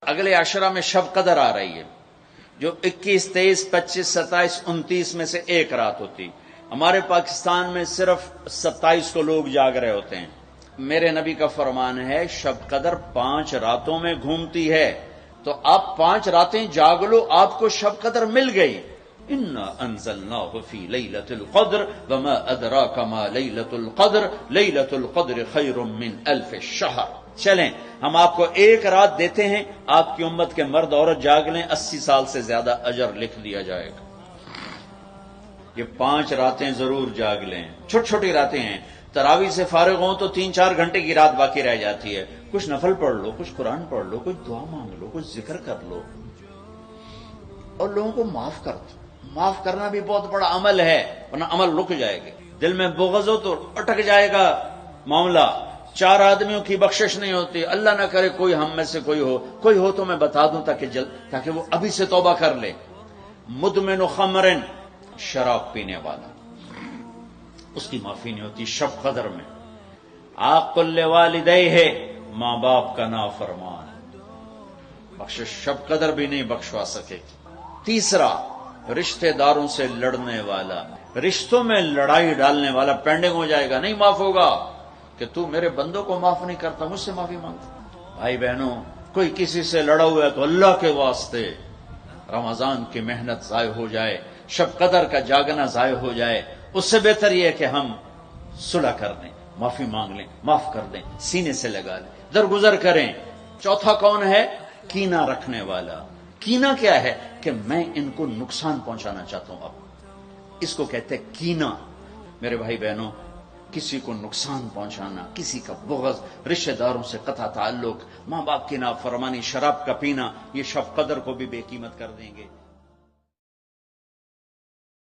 اگلے عشرہ میں شب قدر آ رہی ہے جو 21، 23، 25، 27، 29 میں سے ایک رات ہوتی. ہمارے پاکستان میں صرف 27 کو لوگ جاگ رہے ہوتے ہیں. میرے نبی کا فرمان ہے شب قدر 5 راتوں میں گھومتی ہے، تو آپ 5 راتیں جاگ لو، آپ کو شب قدر مل گئی. انا انزلناه في ليلة القدر وما ادراك ما ليلة القدر ليلة القدر خير من 1000 شهر. چلیں ہم آپ کو ایک رات دیتے ہیں، آپ کی امت کے مرد عورت جاگ لیں، 80 سال سے زیادہ اجر لکھ دیا جائے گا. یہ 5 راتیں ضرور جاگ لیں. چھوٹی چھوٹی راتیں ہیں، تراویح سے فارغ ہوں تو 3-4 گھنٹے کی رات باقی رہ جاتی ہے. کچھ نفل پڑھ لو، کچھ قرآن پڑھ لو، کچھ دعا مانگ لو، کچھ ذکر کر لو، اور لوگوں کو معاف کر دو. معاف کرنا بھی بہت بڑا عمل ہے، ورنہ عمل رک جائے گا. دل میں بغض ہو تو اٹک جائے گا معاملہ. 4 آدمیوں کی بخشش نہیں ہوتی. اللہ نہ کرے کوئی ہم میں سے کوئی ہو تو میں بتا دوں تاکہ وہ ابھی سے توبہ کر لے. مدمن خمرن، شراب پینے والا، اس کی معافی نہیں ہوتی شب قدر میں. عاق لوالدیہ، ماں باپ کا نافرمان، بخشش شب قدر بھی نہیں بخشوا سکے. تیسرا، رشتہ داروں سے لڑنے والا، رشتوں میں لڑائی ڈالنے والا پینڈنگ ہو جائے گا، نہیں معاف ہوگا کہ تو میرے بندوں کو معاف نہیں کرتا، مجھ سے معافی مانگتا. بھائی بہنوں، کوئی کسی سے لڑا ہوا ہے تو اللہ کے واسطے رمضان کی محنت ضائع ہو جائے، شب قدر کا جاگنا ضائع ہو جائے، اس سے بہتر یہ ہے کہ ہم صلح کر دیں، معافی مانگ لیں، معاف کر دیں، سینے سے لگا لیں، درگزر کریں. چوتھا کون ہے؟ کینہ رکھنے والا. کینہ کیا ہے؟ کہ میں ان کو نقصان پہنچانا چاہتا ہوں. اب اس کو کہتے ہیں کینہ. میرے بھائی بہنوں، کسی کو نقصان پہنچانا، کسی کا بغض، رشتہ داروں سے قطع تعلق، ماں باپ کی نافرمانی، شراب کا پینا، یہ شب قدر کو بھی بے قیمت کر دیں گے.